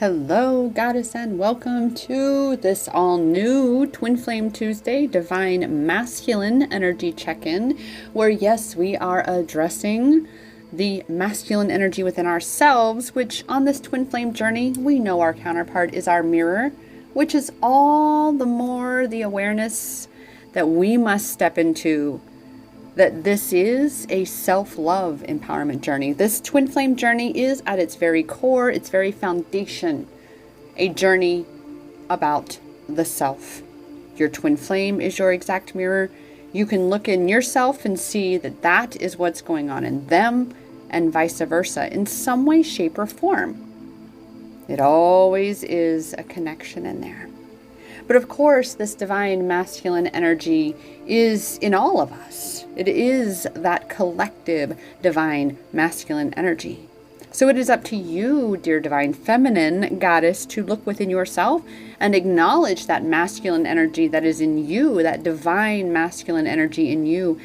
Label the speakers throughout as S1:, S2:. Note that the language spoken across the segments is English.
S1: Hello, Goddess, and welcome to this all new Twin Flame Tuesday Divine Masculine Energy Check-in, where yes, we are addressing the masculine energy within ourselves, which on this twin flame journey, we know our counterpart is our mirror, which is all the more the awareness that we must step into that this is a self-love empowerment journey. This twin flame journey is at its very core, its very foundation, a journey about the self. Your twin flame is your exact mirror. You can look in yourself and see that that is what's going on in them and vice versa in some way, shape, or form. It always is a connection in there. But of course, this divine masculine energy is in all of us. It is that collective divine masculine energy. So it is up to you, dear divine feminine goddess, to look within yourself and acknowledge that masculine energy that is in you, that divine masculine energy in you.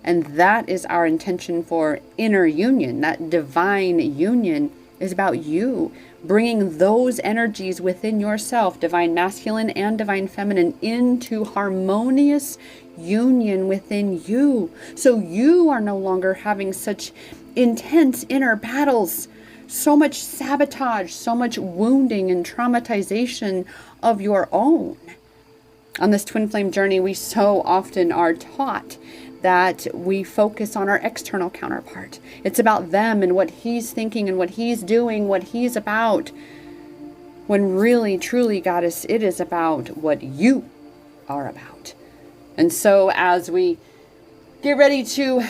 S1: And that is our intention for inner union. That divine union is about you bringing those energies within yourself, divine masculine and divine feminine, into harmonious union within you. So you are no longer having such intense inner battles, so much sabotage, so much wounding and traumatization of your own. On this twin flame journey, we so often are taught that we focus on our external counterpart. It's about them and what he's thinking and what he's doing, what he's about. When really, truly, Goddess, it is about what you are about. And so as we get ready to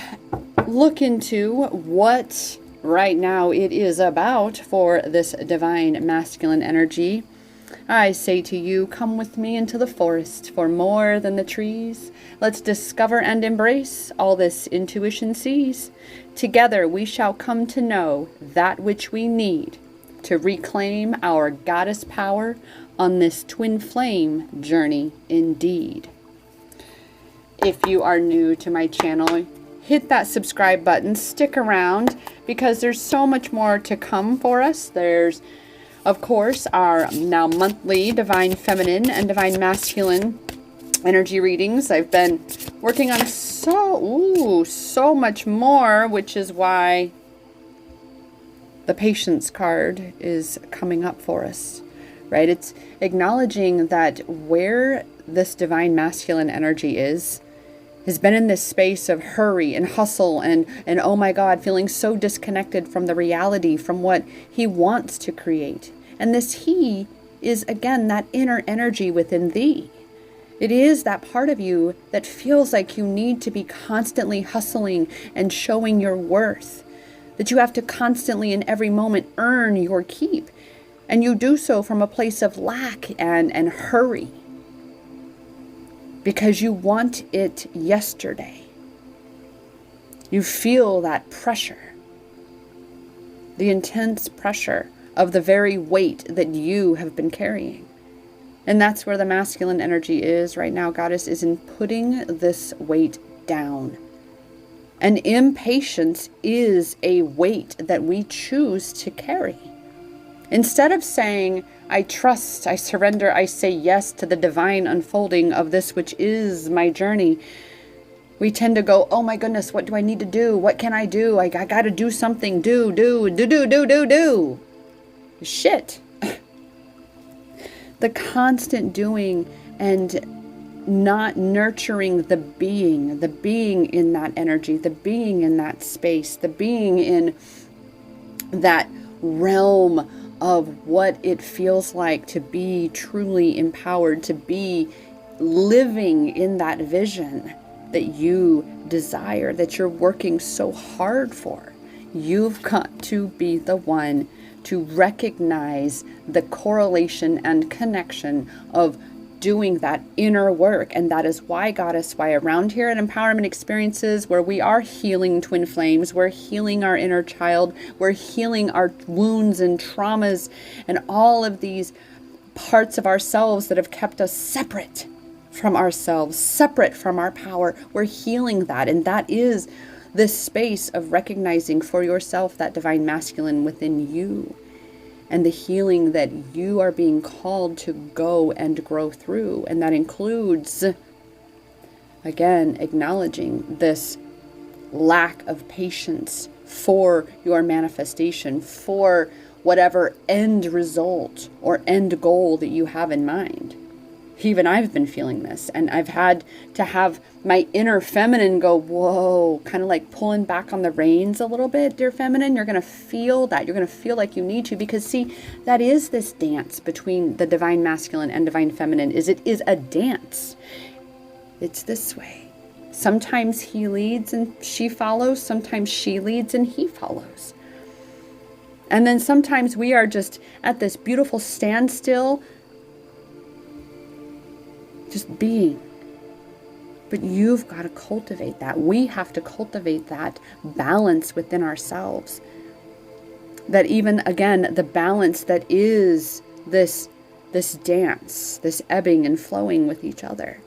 S1: look into what right now it is about for this divine masculine energy, I say to you, come with me into the forest for more than the trees. Let's discover and embrace all this intuition sees. Together we shall come to know that which we need to reclaim our goddess power on this twin flame journey indeed. If you are new to my channel, hit that subscribe button, stick around, because there's so much more to come for us. There's of course, our now monthly Divine Feminine and Divine Masculine energy readings. I've been working on so much more, which is why the Patience card is coming up for us, right? It's acknowledging that where this Divine Masculine energy is, has been in this space of hurry and hustle and oh my God, feeling so disconnected from the reality, from what he wants to create. And this he is, again, that inner energy within thee. It is that part of you that feels like you need to be constantly hustling and showing your worth, that you have to constantly in every moment earn your keep. And you do so from a place of lack and hurry, because you want it yesterday. You feel that pressure, the intense pressure of the very weight that you have been carrying. And that's where the masculine energy is right now, Goddess, is in putting this weight down. And impatience is a weight that we choose to carry. Instead of saying, I trust, I surrender, I say yes to the divine unfolding of this which is my journey, we tend to go, oh my goodness, what do I need to do? What can I do? I got to do something. Do. Shit. The constant doing and not nurturing the being in that energy, the being in that space, the being in that realm of what it feels like to be truly empowered, to be living in that vision that you desire, that you're working so hard for. You've got to be the one to recognize the correlation and connection of doing that inner work. And that is why, Goddess, why around here at Empowerment Experiences, where we are healing twin flames, we're healing our inner child, we're healing our wounds and traumas and all of these parts of ourselves that have kept us separate from ourselves, separate from our power. We're healing that. And that is this space of recognizing for yourself that divine masculine within you. and the healing that you are being called to go and grow through. And that includes, again, acknowledging this lack of patience for your manifestation, for whatever end result or end goal that you have in mind. Even I've been feeling this, and I've had to have my inner feminine go, whoa, kind of like pulling back on the reins a little bit, dear feminine. You're going to feel that. You're going to feel like you need to, because see, that is this dance between the divine masculine and divine feminine. It is a dance. It's this way. Sometimes he leads and she follows. Sometimes she leads and he follows. And then sometimes we are just at this beautiful standstill, just being. But you've got to cultivate that. We have to cultivate that balance within ourselves. That even, again, the balance that is this dance, this ebbing and flowing with each other.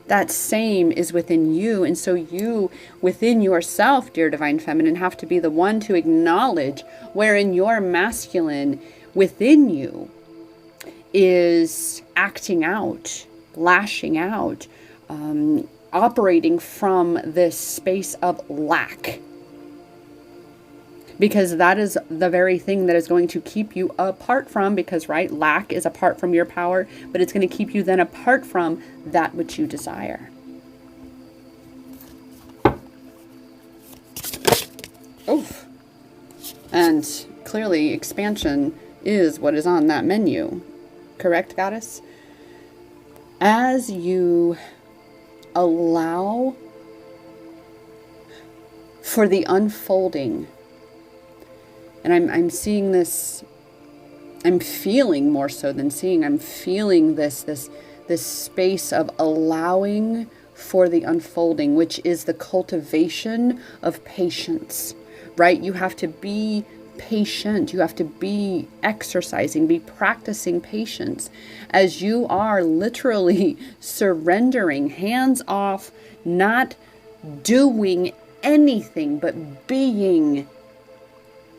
S1: That same is within you. And so you, within yourself, dear divine feminine, have to be the one to acknowledge wherein your masculine within you is acting out, lashing out, operating from this space of lack. Because that is the very thing that is going to keep you apart from, because, right, lack is apart from your power, but it's going to keep you then apart from that which you desire. Oof. And clearly expansion is what is on that menu. Correct, goddess? As you allow for the unfolding, and I'm seeing this, I'm feeling more so than seeing, I'm feeling this space of allowing for the unfolding, which is the cultivation of patience, right? You have to be patient. You have to be exercising, be practicing patience as you are literally surrendering, hands off, not doing anything, but being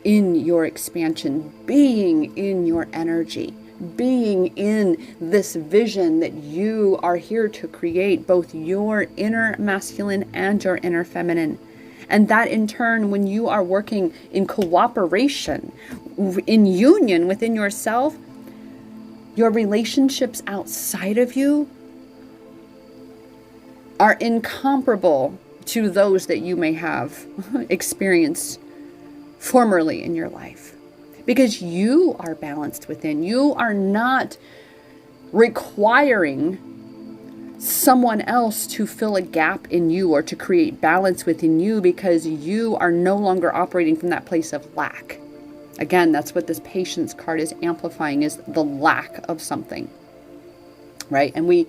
S1: in your expansion, being in your energy, being in this vision that you are here to create, both your inner masculine and your inner feminine. And that in turn, when you are working in cooperation, in union within yourself, your relationships outside of you are incomparable to those that you may have experienced formerly in your life. Because you are balanced within. You are not requiring someone else to fill a gap in you or to create balance within you, because you are no longer operating from that place of lack. Again, that's what this patience card is amplifying, is the lack of something, right? And we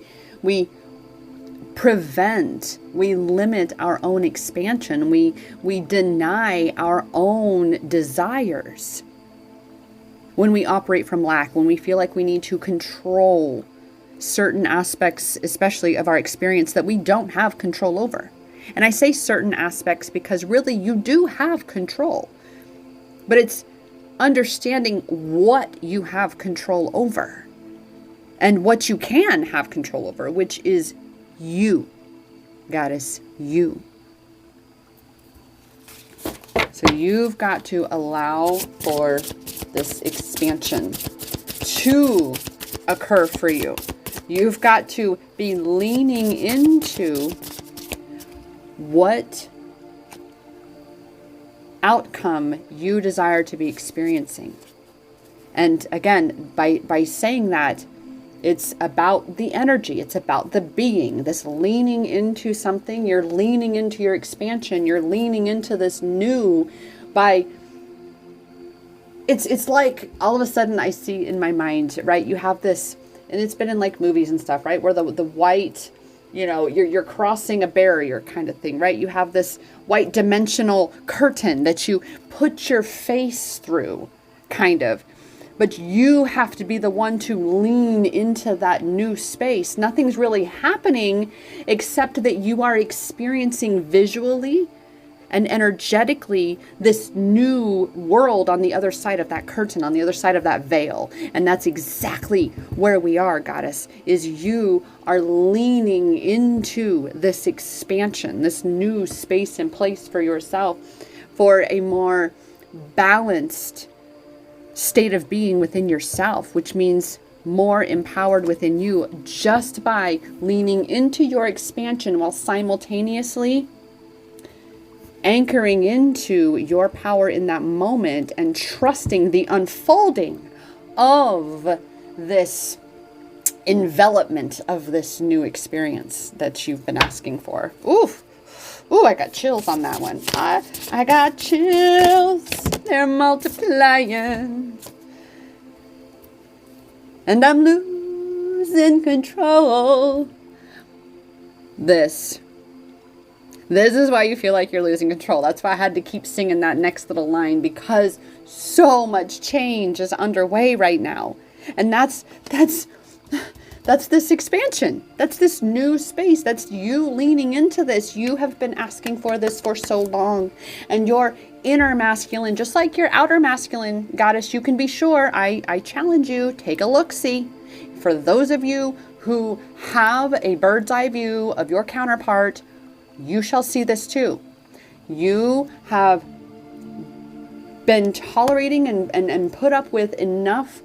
S1: limit our own expansion. We deny our own desires when we operate from lack, when we feel like we need to control certain aspects, especially of our experience, that we don't have control over. And I say certain aspects because really you do have control, but it's understanding what you have control over and what you can have control over, which is you, goddess, you. So you've got to allow for this expansion to occur for you. You've got to be leaning into what outcome you desire to be experiencing. And again, by saying that, it's about the energy. It's about the being, this leaning into something. You're leaning into your expansion. You're leaning into this new by... It's like all of a sudden I see in my mind, right? You have this, and it's been in like movies and stuff, right? Where the white, you know, you're crossing a barrier kind of thing, right? You have this white dimensional curtain that you put your face through, kind of. But you have to be the one to lean into that new space. Nothing's really happening except that you are experiencing visually And energetically, this new world on the other side of that curtain, on the other side of that veil. And that's exactly where we are, Goddess, is you are leaning into this expansion, this new space and place for yourself, for a more balanced state of being within yourself, which means more empowered within you, just by leaning into your expansion while simultaneously anchoring into your power in that moment and trusting the unfolding of this envelopment of this new experience that you've been asking for. Oof. Ooh, I got chills on that one. I got chills. They're multiplying. And I'm losing control. This is why you feel like you're losing control. That's why I had to keep singing that next little line, because so much change is underway right now. And that's this expansion. That's this new space. That's you leaning into this. You have been asking for this for so long. And your inner masculine, just like your outer masculine, Goddess, you can be sure, I challenge you, take a look-see. For those of you who have a bird's eye view of your counterpart, you shall see this too. You have been tolerating and put up with enough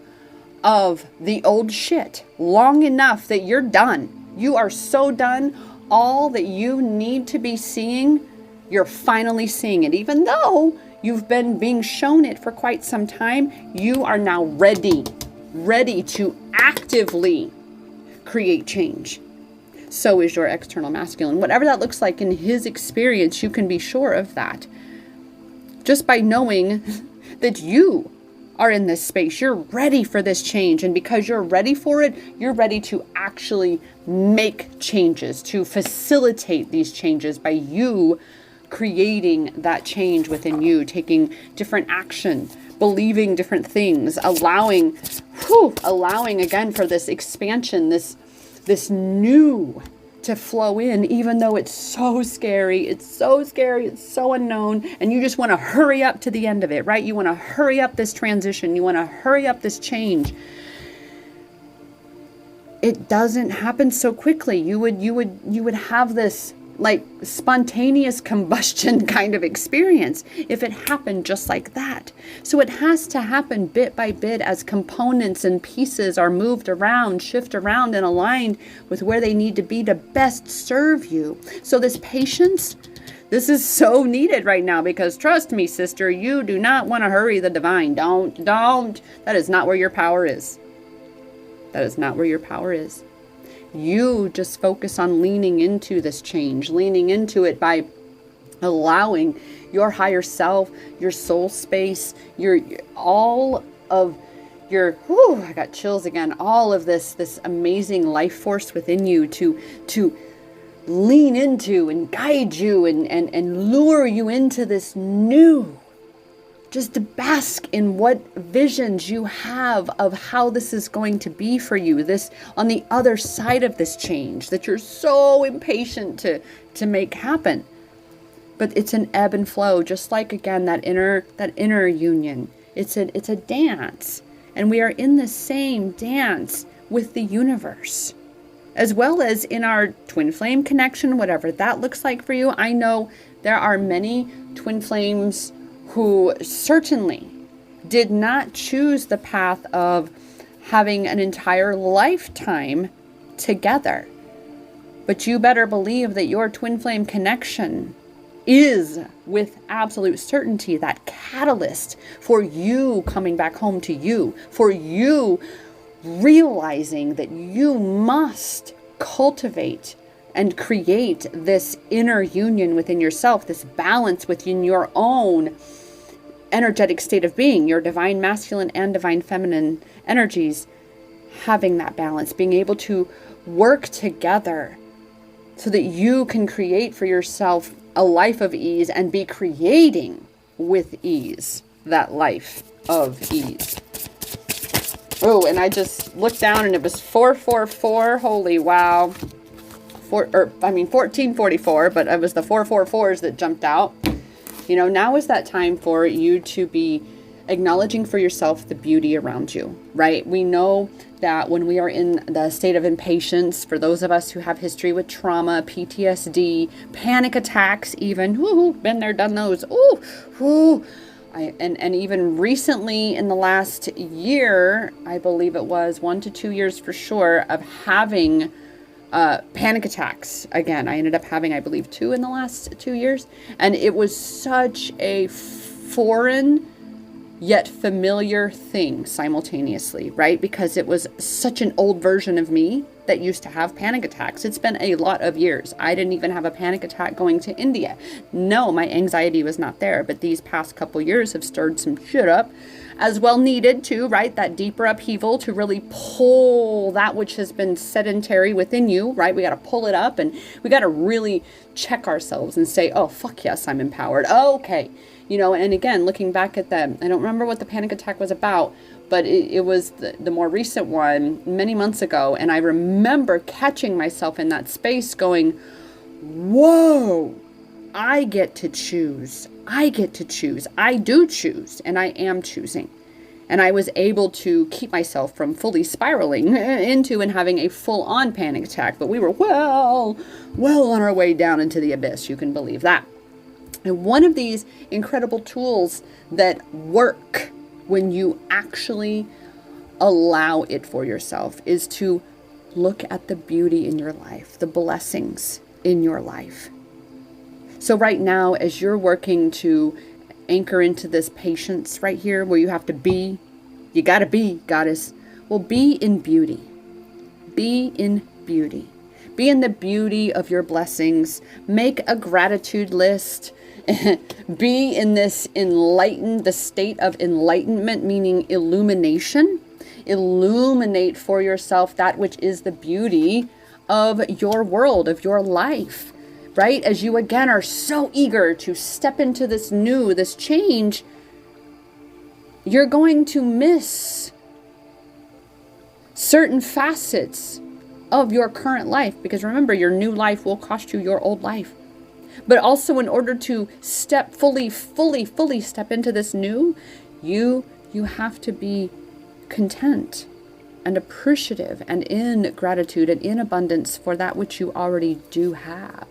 S1: of the old shit long enough that you're done. You are so done. All that you need to be seeing, you're finally seeing it. Even though you've been being shown it for quite some time, you are now ready to actively create change. So is your external masculine. Whatever that looks like in his experience, you can be sure of that. Just by knowing that you are in this space, you're ready for this change. And because you're ready for it, you're ready to actually make changes, to facilitate these changes by you creating that change within you, taking different action, believing different things, allowing again for this expansion, this new to flow in, even though it's so scary, it's so unknown, and you just want to hurry up to the end of it, right? You want to hurry up this transition, you want to hurry up this change. It doesn't happen so quickly. You would have this like spontaneous combustion kind of experience if it happened just like that. So it has to happen bit by bit as components and pieces are moved around, shift around, and aligned with where they need to be to best serve you. So this patience, this is so needed right now, because trust me, sister, you do not want to hurry the divine. Don't. That is not where your power is. That is not where your power is. You just focus on leaning into this change, leaning into it by allowing your higher self, your soul space, all of your, I got chills again, all of this amazing life force within you to lean into and guide you and lure you into this new, just to bask in what visions you have of how this is going to be for you, this on the other side of this change that you're so impatient to make happen. But it's an ebb and flow, just like, again, that inner union. It's a dance, and we are in the same dance with the universe, as well as in our twin flame connection, whatever that looks like for you. I know there are many twin flames who certainly did not choose the path of having an entire lifetime together. But you better believe that your twin flame connection is, with absolute certainty, that catalyst for you coming back home to you, for you realizing that you must cultivate and create this inner union within yourself, this balance within your own energetic state of being, your divine masculine and divine feminine energies, having that balance, being able to work together so that you can create for yourself a life of ease and be creating with ease that life of ease. Oh, and I just looked down and it was 444. Holy wow. 1444, but it was the 444s that jumped out. Now is that time for you to be acknowledging for yourself the beauty around you, right? We know that when we are in the state of impatience, for those of us who have history with trauma, PTSD, panic attacks, even, been there, done those, and even recently in the last year, I believe it was 1 to 2 years for sure, of having panic attacks. Again, I ended up having, I believe, 2 in the last 2 years. And it was such a foreign yet familiar thing simultaneously, right? Because it was such an old version of me that used to have panic attacks. It's been a lot of years. I didn't even have a panic attack going to India. No, my anxiety was not there. But these past couple years have stirred some shit up, as well needed too, right? That deeper upheaval to really pull that which has been sedentary within you, right? We got to pull it up, and we got to really check ourselves and say, oh, fuck yes, I'm empowered. Okay. And again, looking back at them, I don't remember what the panic attack was about, but it was the more recent one many months ago. And I remember catching myself in that space going, whoa, I get to choose. I get to choose. I do choose, and I am choosing. And I was able to keep myself from fully spiraling into and having a full-on panic attack. But we were well on our way down into the abyss. You can believe that. And one of these incredible tools that work when you actually allow it for yourself is to look at the beauty in your life, the blessings in your life. So right now, as you're working to anchor into this patience right here, where you have to be, you gotta be, goddess. Well, be in beauty. Be in beauty. Be in the beauty of your blessings. Make a gratitude list. Be in this the state of enlightenment, meaning illumination. Illuminate for yourself that which is the beauty of your world, of your life, right? As you again are so eager to step into this new, this change, you're going to miss certain facets of your current life, because remember, your new life will cost you your old life. But also, in order to step fully step into this new, you have to be content and appreciative and in gratitude and in abundance for that which you already do have.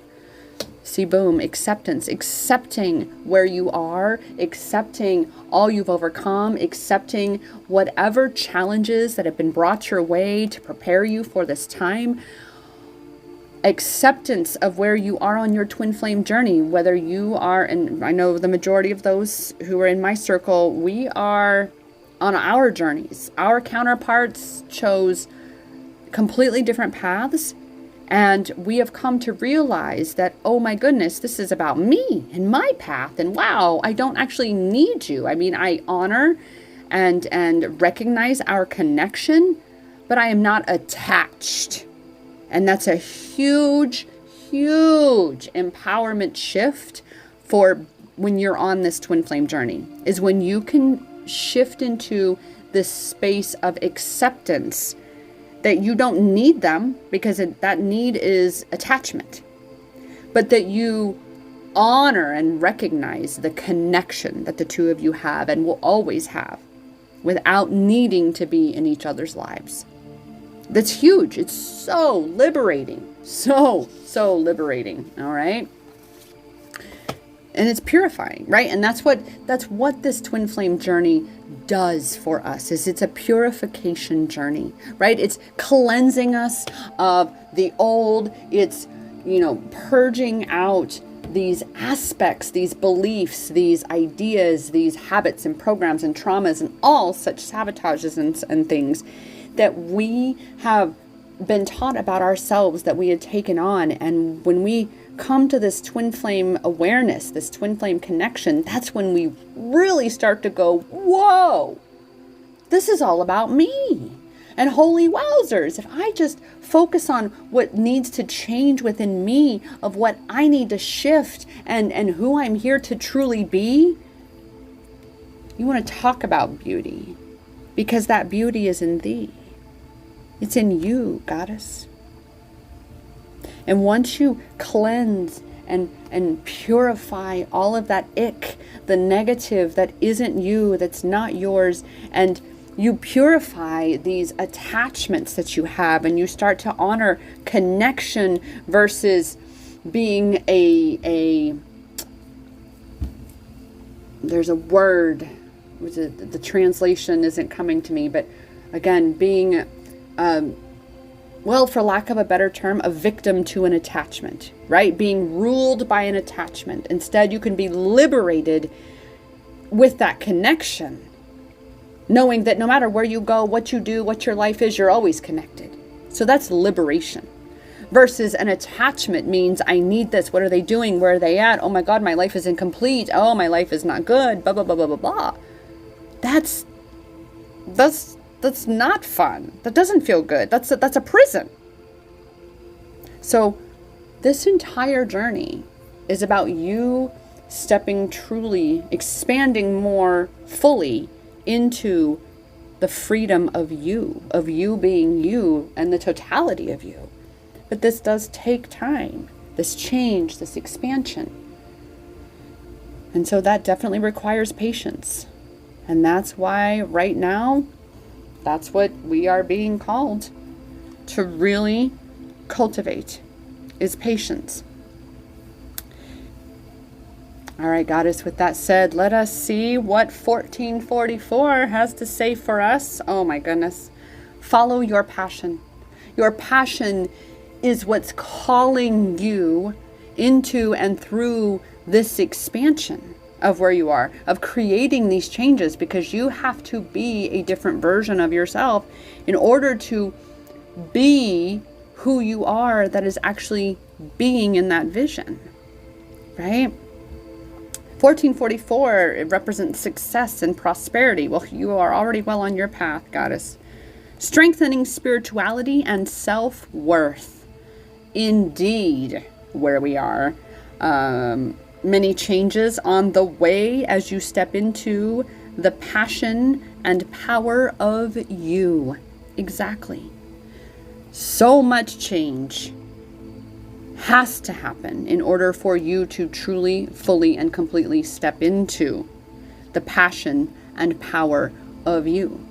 S1: See, boom, acceptance, accepting where you are, accepting all you've overcome, accepting whatever challenges that have been brought your way to prepare you for this time. Acceptance of where you are on your twin flame journey, whether you are, and I know the majority of those who are in my circle, we are on our journeys. Our counterparts chose completely different paths, and we have come to realize that, oh my goodness, this is about me and my path, and wow, I don't actually need you. I mean, I honor and recognize our connection, but I am not attached. And that's a huge empowerment shift for when you're on this twin flame journey, is when you can shift into this space of acceptance that you don't need them, because that need is attachment, but that you honor and recognize the connection that the two of you have and will always have without needing to be in each other's lives. That's huge. It's so liberating. So liberating. All right. And it's purifying, right? And that's what this twin flame journey does for us, is it's a purification journey, right? It's cleansing us of the old. It's, purging out these aspects, these beliefs, these ideas, these habits and programs and traumas and all such sabotages and things that we have been taught about ourselves, that we had taken on. And when we come to this twin flame awareness, this twin flame connection, that's when we really start to go, whoa, this is all about me. And holy wowzers, if I just focus on what needs to change within me, of what I need to shift and who I'm here to truly be, you want to talk about beauty, because that beauty is in thee. It's in you, goddess. And once you cleanse and purify all of that ick, the negative that isn't you, that's not yours. And you purify these attachments that you have, and you start to honor connection versus being there's a word, the translation isn't coming to me, but again, being, well, for lack of a better term, a victim to an attachment, right? Being ruled by an attachment. Instead, you can be liberated with that connection, knowing that no matter where you go, what you do, what your life is, you're always connected. So that's liberation. Versus an attachment means I need this. What are they doing? Where are they at? Oh my God, my life is incomplete. Oh, my life is not good. Blah, blah, blah, blah, blah, blah. That's not fun. That doesn't feel good. That's a prison. So this entire journey is about you stepping truly, expanding more fully into the freedom of you being you and the totality of you. But this does take time, this change, this expansion. And so that definitely requires patience. And that's why right now, that's what we are being called to really cultivate, is patience. All right, Goddess, with that said, let us see what 1444 has to say for us. Oh my goodness. Follow your passion. Your passion is what's calling you into and through this expansion of where you are, of creating these changes, because you have to be a different version of yourself in order to be who you are that is actually being in that vision, right? 1444, it represents success and prosperity. Well, you are already well on your path, Goddess. Strengthening spirituality and self-worth. Indeed, where we are. Many changes on the way as you step into the passion and power of you. Exactly. So much change has to happen in order for you to truly, fully, and completely step into the passion and power of you.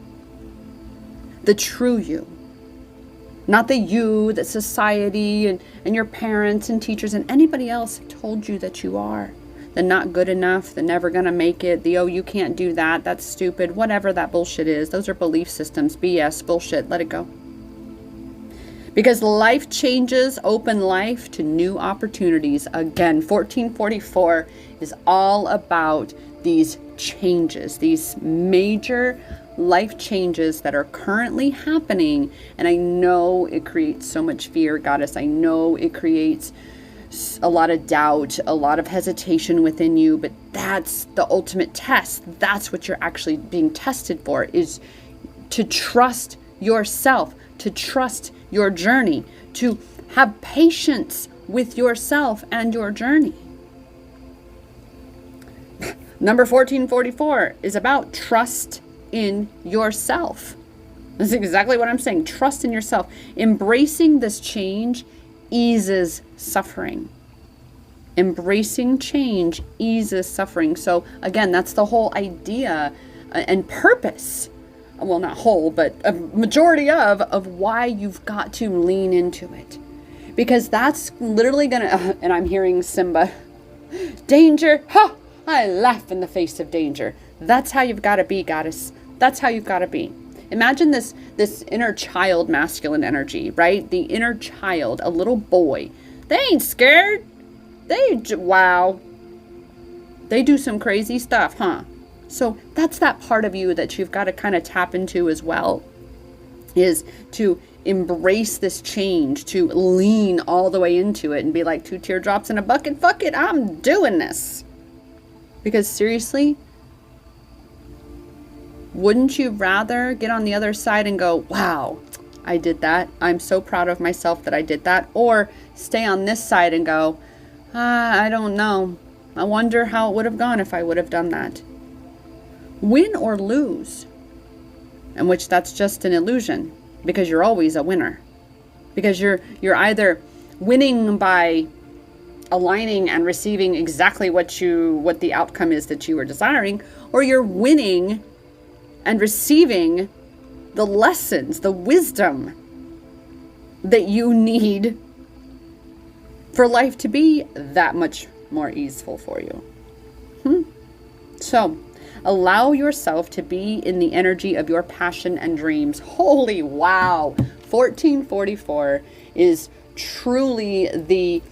S1: The true you. Not the you that society and your parents and teachers and anybody else told you that you are. The not good enough, the never gonna make it, the oh, you can't do that, that's stupid, whatever that bullshit is. Those are belief systems, BS, bullshit, let it go. Because life changes open life to new opportunities. Again, 1444 is all about these changes, these major life changes that are currently happening. And I know it creates so much fear, Goddess. I know it creates a lot of doubt, a lot of hesitation within you, but that's the ultimate test. That's what you're actually being tested for, is to trust yourself, to trust your journey, to have patience with yourself and your journey. Number 1444 is about trust in yourself. That's exactly what I'm saying. Trust in yourself. Embracing this change eases suffering. Embracing change eases suffering. So again, that's the whole idea and purpose. Well, not whole, but a majority of why you've got to lean into it. Because that's literally gonna, and I'm hearing Simba, danger, ha! I laugh in the face of danger. That's how you've got to be, Goddess. That's how you've got to be. Imagine this inner child masculine energy, right? The inner child, a little boy. They ain't scared. Wow. They do some crazy stuff, huh? So that's that part of you that you've got to kind of tap into as well, is to embrace this change, to lean all the way into it and be like 2 teardrops in a bucket. Fuck it, I'm doing this. Because seriously, wouldn't you rather get on the other side and go, wow, I did that. I'm so proud of myself that I did that. Or stay on this side and go, I don't know. I wonder how it would have gone if I would have done that. Win or lose, in which that's just an illusion, because you're always a winner. Because you're either winning by aligning and receiving exactly what the outcome is that you were desiring, or you're winning and receiving the lessons, the wisdom that you need for life to be that much more easeful for you. So allow yourself to be in the energy of your passion and dreams. Holy wow. 1444 is truly the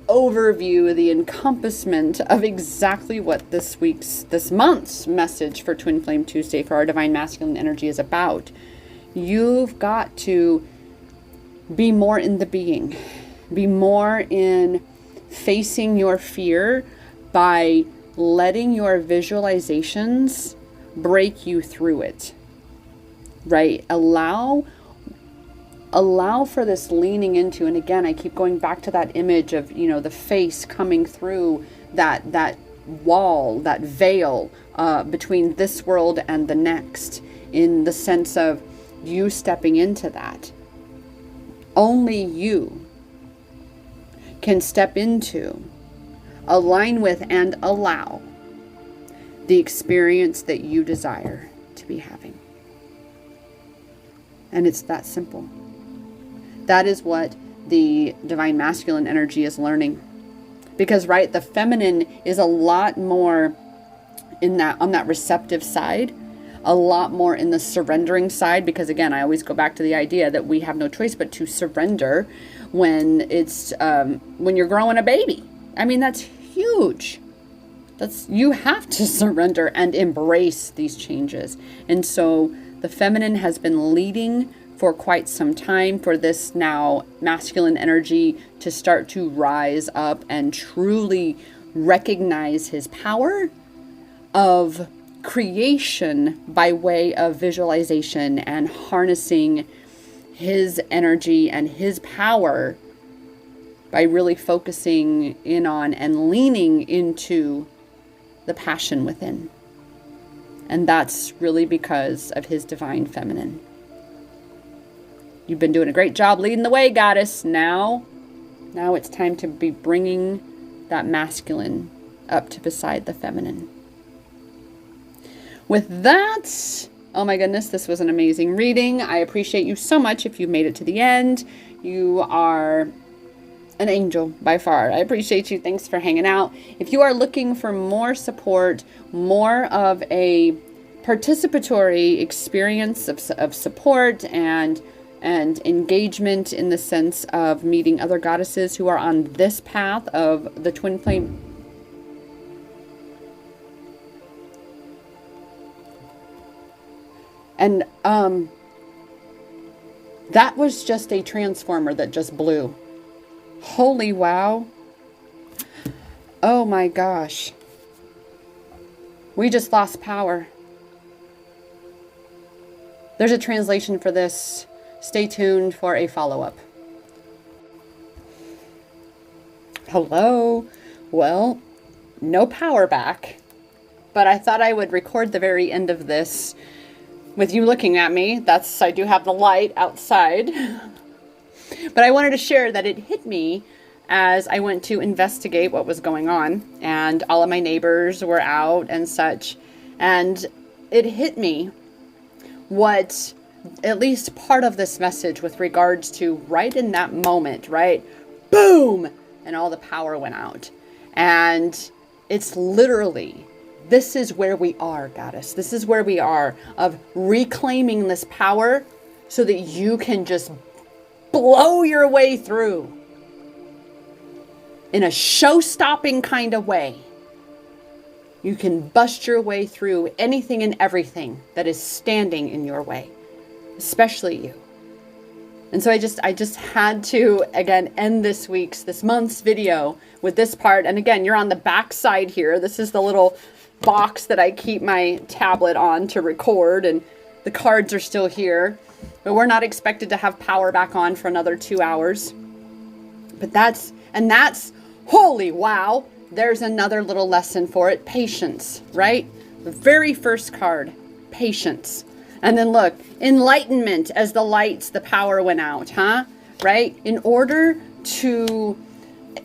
S1: overview, the encompassment of exactly what this month's message for Twin Flame Tuesday for our Divine Masculine Energy is about. You've got to be more in the being, be more in facing your fear by letting your visualizations break you through it, right? Allow for this leaning into, and again, I keep going back to that image of, the face coming through that wall, that veil between this world and the next, in the sense of you stepping into that. Only you can step into, align with, and allow the experience that you desire to be having. And it's that simple. That is what the Divine Masculine Energy is learning. Because, right, the feminine is a lot more on that receptive side, a lot more in the surrendering side, because again, I always go back to the idea that we have no choice but to surrender when it's when you're growing a baby. I mean, that's huge. You have to surrender and embrace these changes. And so the feminine has been leading for quite some time for this now masculine energy to start to rise up and truly recognize his power of creation by way of visualization and harnessing his energy and his power by really focusing in on and leaning into the passion within. And that's really because of his divine feminine. You've been doing a great job leading the way, goddess. Now it's time to be bringing that masculine up to beside the feminine. With that, oh my goodness, this was an amazing reading. I appreciate you so much if you made it to the end. You are an angel by far. I appreciate you. Thanks for hanging out. If you are looking for more support, more of a participatory experience of support and engagement in the sense of meeting other goddesses who are on this path of the twin flame. And that was just a transformer that just blew. Holy wow. Oh my gosh. We just lost power. There's a translation for this. Stay tuned for a follow-up. Hello. Well, no power back, but I thought I would record the very end of this with you looking at me. I do have the light outside. But I wanted to share that it hit me as I went to investigate what was going on, and all of my neighbors were out and such. And it hit me what at least part of this message with regards to right in that moment, right? Boom! And all the power went out. And it's literally, this is where we are, goddess. This is where we are, of reclaiming this power so that you can just blow your way through in a show-stopping kind of way. You can bust your way through anything and everything that is standing in your way, especially you. And so I just had to, again, end this month's video with this part. And again, you're on the back side here. This is the little box that I keep my tablet on to record, and the cards are still here. But we're not expected to have power back on for another 2 hours. But that's, holy wow, there's another little lesson for it. Patience, right? The very first card, patience. And then look, enlightenment as the lights, the power went out, huh? Right? In order to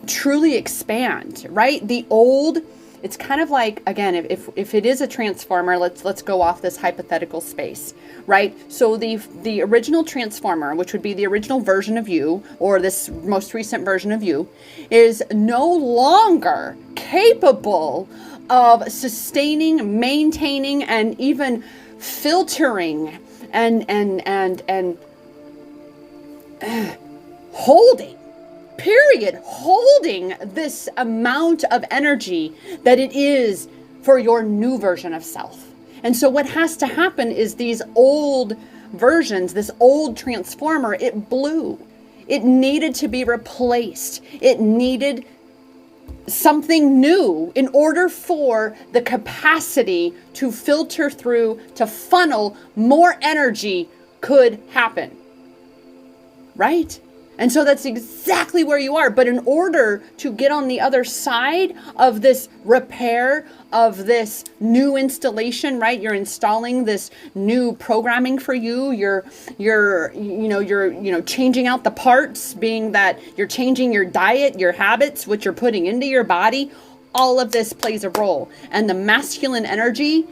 S1: truly expand, right? The old, it's kind of like, again, if it is a transformer, let's go off this hypothetical space, right? So the original transformer, which would be the original version of you, or this most recent version of you, is no longer capable of sustaining, maintaining, and even filtering and holding, period, holding this amount of energy that it is for your new version of self. And so what has to happen is these old versions, this old transformer, it blew. It needed to be replaced. It needed something new in order for the capacity to filter through, to funnel more energy could happen. Right? And so that's exactly where you are. But in order to get on the other side of this repair, of this new installation, right? You're installing this new programming for you. You're changing out the parts, being that you're changing your diet, your habits, what you're putting into your body. All of this plays a role. And the masculine energy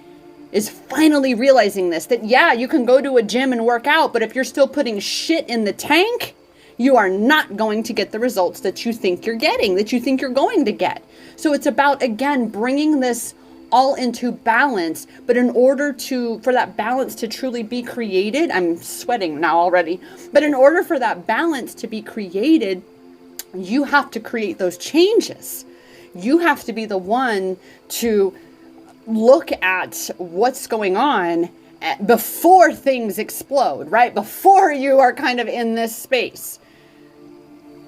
S1: is finally realizing this, that yeah, you can go to a gym and work out, but if you're still putting shit in the tank, you are not going to get the results that you think you're getting, that you think you're going to get. So it's about, again, bringing this all into balance. But in order for that balance to truly be created, I'm sweating now already, but in order for that balance to be created, you have to create those changes. You have to be the one to look at what's going on before things explode, right? Before you are kind of in this space.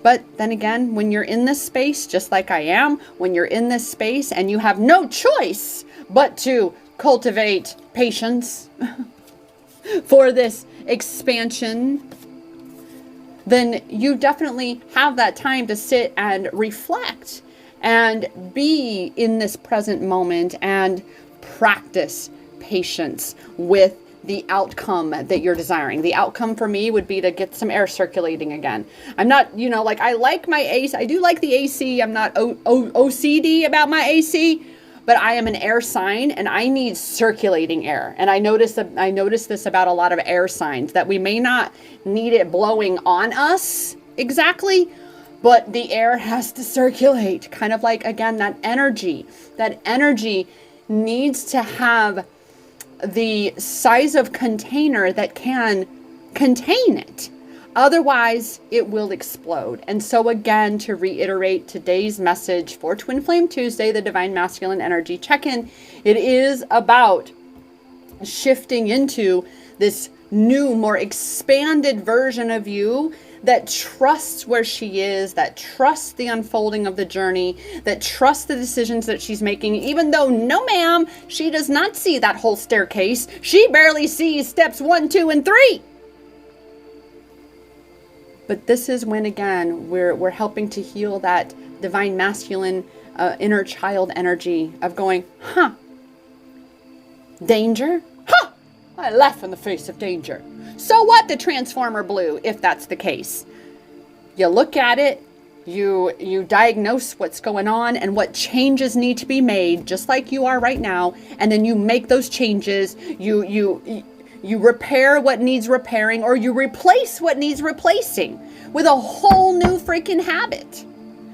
S1: But then again, when you're in this space, just like I am, when you're in this space and you have no choice but to cultivate patience for this expansion, then you definitely have that time to sit and reflect and be in this present moment and practice patience with the outcome that you're desiring. The outcome for me would be to get some air circulating again. I'm not, I like my AC. I do like the AC. I'm not OCD about my AC, but I am an air sign and I need circulating air. And I notice this about a lot of air signs, that we may not need it blowing on us exactly, but the air has to circulate. Kind of like, again, that energy needs to have the size of container that can contain it. Otherwise, it will explode. And so again, to reiterate today's message for Twin Flame Tuesday, the Divine Masculine Energy Check-In, it is about shifting into this new, more expanded version of you that trusts where she is, that trusts the unfolding of the journey, that trusts the decisions that she's making, even though, no ma'am, she does not see that whole staircase. She barely sees steps 1, 2, and 3. But this is when, again, we're helping to heal that divine masculine inner child energy of going, danger? I laugh in the face of danger. So what, the transformer blew, if that's the case? You look at it, you diagnose what's going on and what changes need to be made, just like you are right now, and then you make those changes. You repair what needs repairing, or you replace what needs replacing with a whole new freaking habit.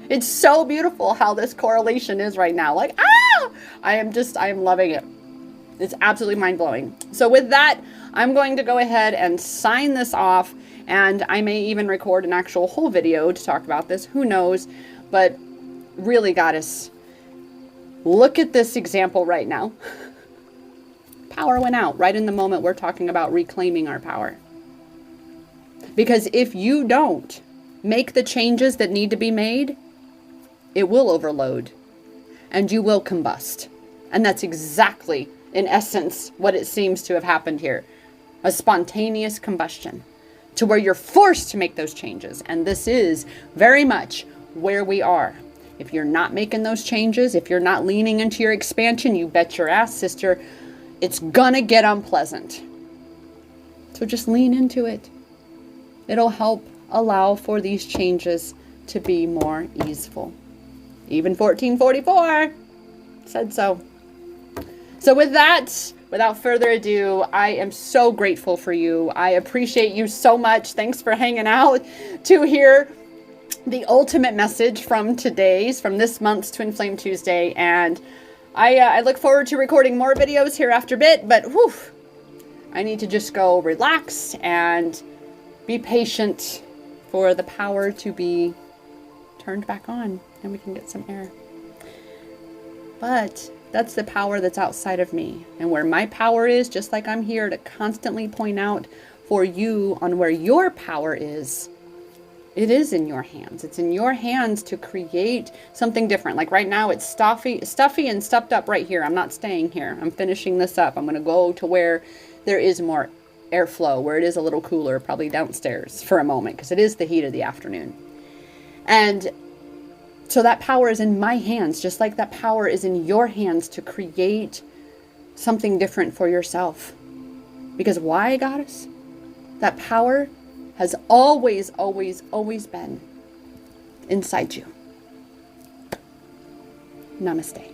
S1: It's so beautiful how this correlation is right now. Like, I am loving it. It's absolutely mind-blowing. So with that, I'm going to go ahead and sign this off, and I may even record an actual whole video to talk about this. Who knows? But really, goddess, look at this example right now. Power went out right in the moment we're talking about reclaiming our power. Because if you don't make the changes that need to be made, it will overload and you will combust. And that's exactly, in essence, what it seems to have happened here. A spontaneous combustion to where you're forced to make those changes. And this is very much where we are. If you're not making those changes, if you're not leaning into your expansion, you bet your ass, sister, it's gonna get unpleasant. So just lean into it. It'll help allow for these changes to be more easeful. Even 1444 said so. So with that, without further ado, I am so grateful for you. I appreciate you so much. Thanks for hanging out to hear the ultimate message from this month's Twin Flame Tuesday. And I look forward to recording more videos here after a bit, but whew, I need to just go relax and be patient for the power to be turned back on and we can get some air. But that's the power that's outside of me. And where my power is, just like I'm here to constantly point out for you on where your power is, it is in your hands. It's in your hands to create something different. Like right now, it's stuffy and stuffed up right here. I'm not staying here. I'm finishing this up. I'm going to go to where there is more airflow, where it is a little cooler, probably downstairs for a moment, because it is the heat of the afternoon. And so that power is in my hands, just like that power is in your hands to create something different for yourself. Because why, Goddess? That power has always, always, always been inside you. Namaste.